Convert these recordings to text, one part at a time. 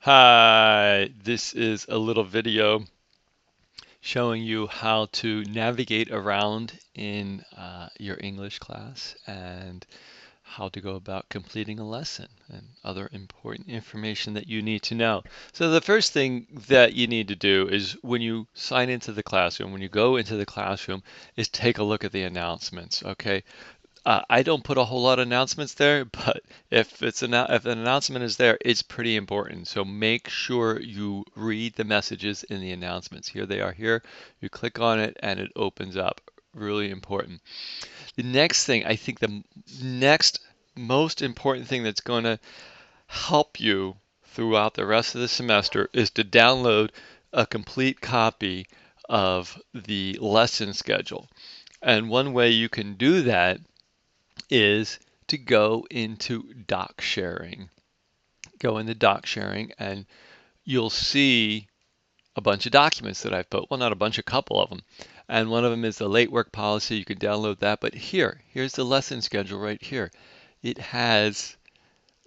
Hi, this is a little video showing you how to navigate around in your English class and how to go about completing a lesson and other important information that you need to know. So the first thing that you need to do is when you sign into the classroom, when you go into the classroom, is take a look at the announcements, okay? I don't put a whole lot of announcements there, but if an announcement is there, it's pretty important. So make sure you read the messages in the announcements. Here they are here. You click on it and it opens up. Really important. The next thing, I think the next most important thing that's going to help you throughout the rest of the semester is to download a complete copy of the lesson schedule. And one way you can do that is to go into doc sharing. Go into doc sharing and you'll see a bunch of documents that I've put. Well, not a bunch, a couple of them. And one of them is the late work policy. You can download that. But here's the lesson schedule right here. It has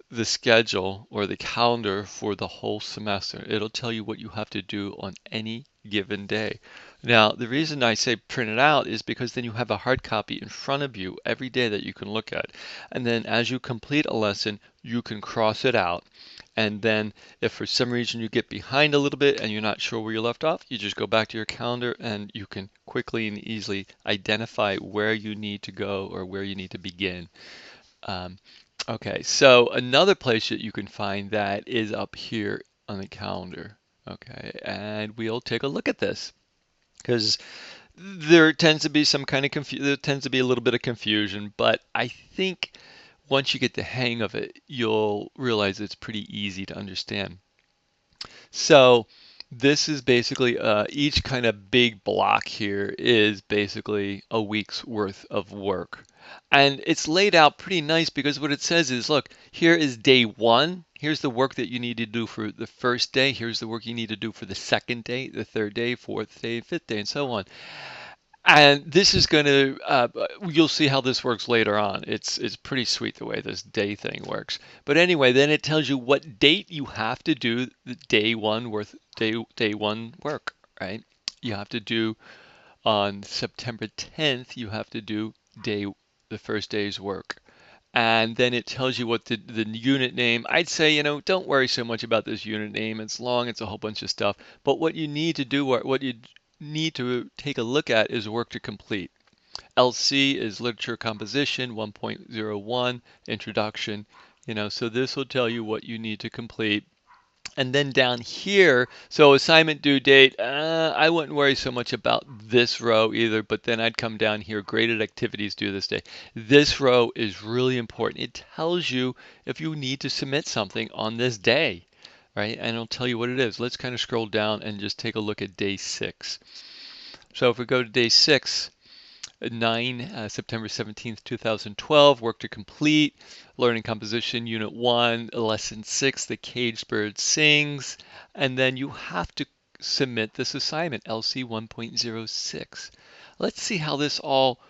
the schedule or the calendar for the whole semester. It'll tell you what you have to do on any given day. Now, the reason I say print it out is because then you have a hard copy in front of you every day that you can look at. And then as you complete a lesson, you can cross it out. And then if for some reason you get behind a little bit and you're not sure where you left off, you just go back to your calendar and you can quickly and easily identify where you need to go or where you need to begin. Um, okay, so another place that you can find that is up here on the calendar. Okay, and we'll take a look at this because there tends to be there tends to be a little bit of confusion, but I think once you get the hang of it, you'll realize it's pretty easy to understand. So this is basically each kind of big block here is basically a week's worth of work. And it's laid out pretty nice because what it says is, look, here is day one. Here's the work that you need to do for the first day. Here's the work you need to do for the second day, the third day, fourth day, fifth day, and so on. And this is going to, you'll see how this works later on. It's pretty sweet the way this day thing works. But anyway, then it tells you what date you have to do the day one work, right? You have to do on September 10th, you have to do day the first day's work. And then it tells you what the unit name. I'd say, don't worry so much about this unit name. It's long, it's a whole bunch of stuff. But what you need to do, what you need to take a look at is work to complete. LC is literature composition 1.01 introduction. So this will tell you what you need to complete. And then down here, so assignment due date, I wouldn't worry so much about this row either, but then I'd come down here, graded activities due this day. This row is really important. It tells you if you need to submit something on this day, right? And it'll tell you what it is. Let's kind of scroll down and just take a look at day 6. So if we go to day 6, 9, September 17th, 2012, work to complete, learning composition, unit 1, lesson 6, the caged bird sings, and then you have to submit this assignment, LC 1.06. Let's see how this all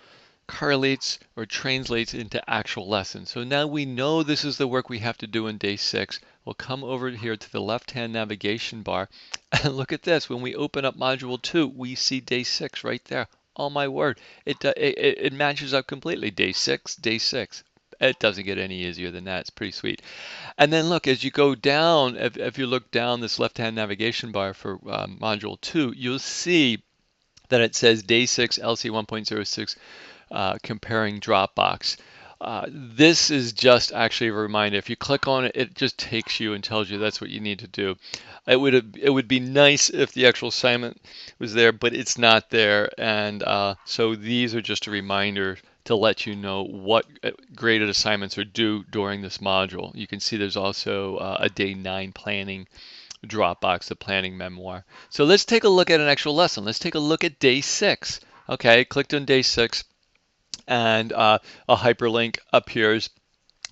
correlates or translates into actual lessons. So now we know this is the work we have to do in day 6. We'll come over here to the left-hand navigation bar and look at this. When we open up module 2, we see day 6 right there. Oh my word, it matches up completely. Day 6, day 6. It doesn't get any easier than that. It's pretty sweet. And then look, as you go down, if you look down this left-hand navigation bar for module 2, you'll see that it says day 6 LC 1.06 comparing Dropbox. This is just actually a reminder. If you click on it, it just takes you and tells you that's what you need to do. It would be nice if the actual assignment was there, but it's not there. And so these are just a reminder to let you know what graded assignments are due during this module. You can see there's also a day 9 planning Dropbox, the planning memoir. So let's take a look at an actual lesson. Let's take a look at day 6. Okay, clicked on day 6 and a hyperlink appears.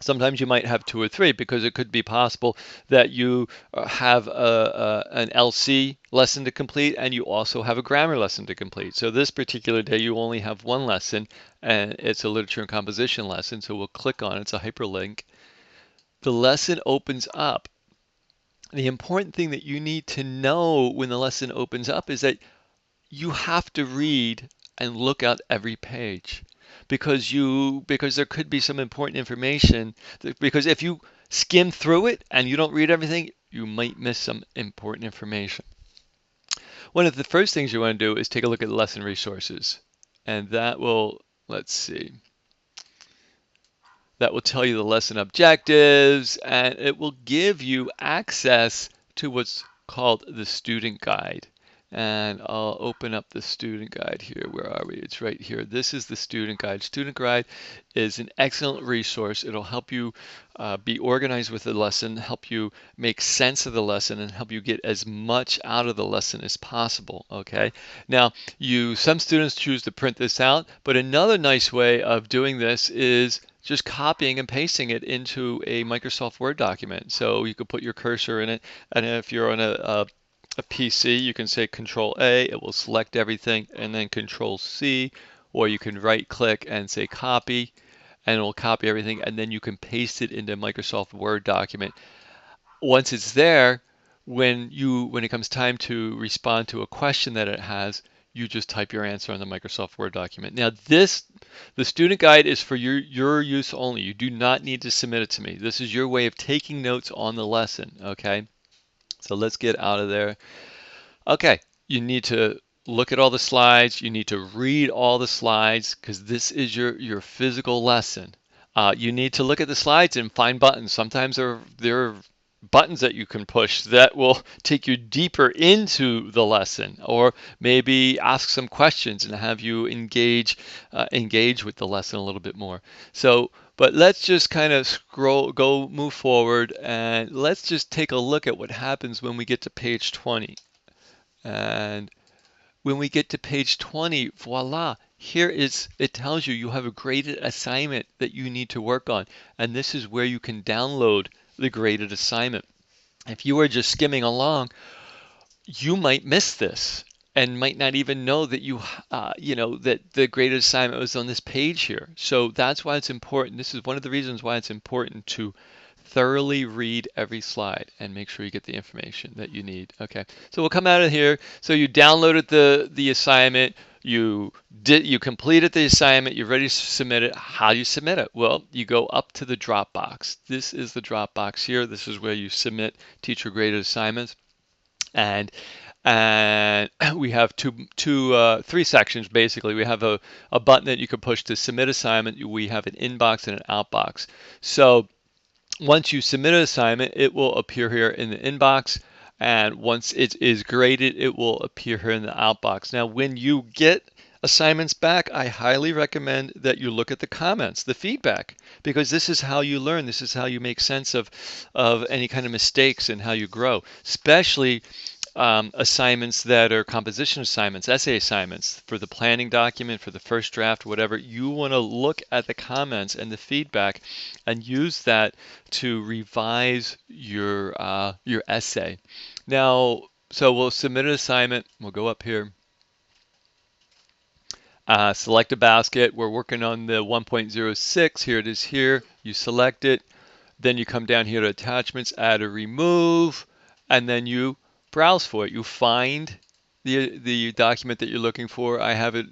Sometimes you might have 2 or 3 because it could be possible that you have an LC lesson to complete and you also have a grammar lesson to complete. So this particular day you only have one lesson and it's a literature and composition lesson. So we'll click on it. It's a hyperlink. The lesson opens up The important thing that you need to know when the lesson opens up is that you have to read and look at every page because there could be some important information because if you skim through it and you don't read everything, you might miss some important information. One of the first things you want to do is take a look at the lesson resources. And that will, let's see, that will tell you the lesson objectives and it will give you access to what's called the student guide. And I'll open up the student guide here. Where are we? It's right here. This is the student guide. Student guide is an excellent resource. It'll help you be organized with the lesson, help you make sense of the lesson, and help you get as much out of the lesson as possible. Okay. Now, some students choose to print this out, but another nice way of doing this is just copying and pasting it into a Microsoft Word document. So you could put your cursor in it, and if you're on a PC, you can say Control A, it will select everything, and then Control C, or you can right click and say copy, and it will copy everything, and then you can paste it into a Microsoft Word document. Once it's there, when it comes time to respond to a question that it has, you just type your answer on the Microsoft Word document. Now the student guide is for your use only. You do not need to submit it to me. This is your way of taking notes on the lesson, okay? So let's get out of there. Okay, you need to look at all the slides. You need to read all the slides because this is your physical lesson. You need to look at the slides and find buttons. Sometimes there are buttons that you can push that will take you deeper into the lesson, or maybe ask some questions and have you engage with the lesson a little bit more. So, but let's just kind of move forward, and let's just take a look at what happens when we get to page 20. And when we get to page 20, voila, it tells you have a graded assignment that you need to work on. And this is where you can download the graded assignment. If you are just skimming along, you might miss this and might not even know that that the graded assignment was on this page here. So that's why it's important. This is one of the reasons why it's important to thoroughly read every slide and make sure you get the information that you need. Okay, so we'll come out of here. So you downloaded the assignment, you completed the assignment, you're ready to submit it. How do you submit it? Well, you go up to the Dropbox. This is the Dropbox here. This is where you submit teacher graded assignments. And we have three sections basically. We have a button that you can push to submit assignment. We have an inbox and an outbox. So once you submit an assignment, it will appear here in the inbox, and once it is graded, it will appear here in the outbox. Now, when you get assignments back, I highly recommend that you look at the comments, the feedback, because this is how you learn. This is how you make sense of any kind of mistakes and how you grow, especially assignments that are composition assignments, essay assignments for the planning document, for the first draft, whatever. You want to look at the comments and the feedback and use that to revise your essay. Now, so we'll submit an assignment. We'll go up here. Select a basket. We're working on the 1.06. Here it is here. You select it. Then you come down here to attachments, add or remove, and then you browse for it. You find the document that you're looking for. I have it.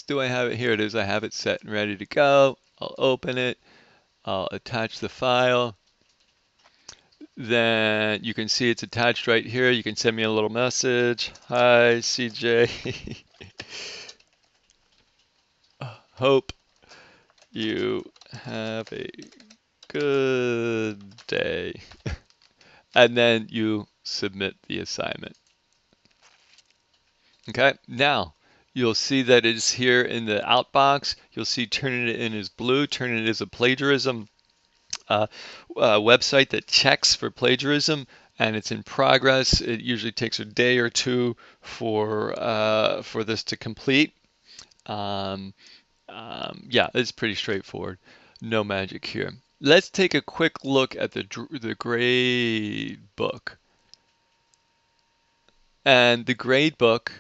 Do I have it? Here it is. I have it set and ready to go. I'll open it. I'll attach the file. Then you can see it's attached right here. You can send me a little message. Hi, CJ. Hope you have a good day. And then you submit the assignment. Okay, now you'll see that it's here in the outbox. You'll see turning it in as blue, turning it as a plagiarism website that checks for plagiarism, and it's in progress. It usually takes a day or two for this to complete. Yeah, it's pretty straightforward. No magic here. Let's take a quick look at the grade book. And the grade book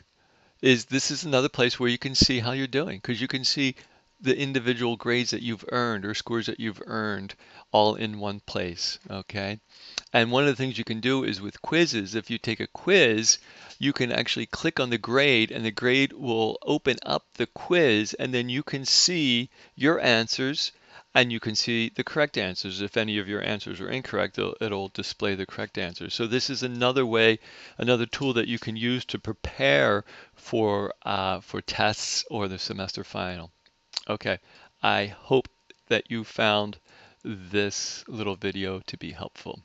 this is another place where you can see how you're doing, because you can see the individual grades that you've earned or scores that you've earned all in one place. Okay. And one of the things you can do is with quizzes, if you take a quiz, you can actually click on the grade and the grade will open up the quiz and then you can see your answers and you can see the correct answers. If any of your answers are incorrect, it'll display the correct answers. So this is another way, another tool that you can use to prepare for tests or the semester final. Okay, I hope that you found this little video to be helpful.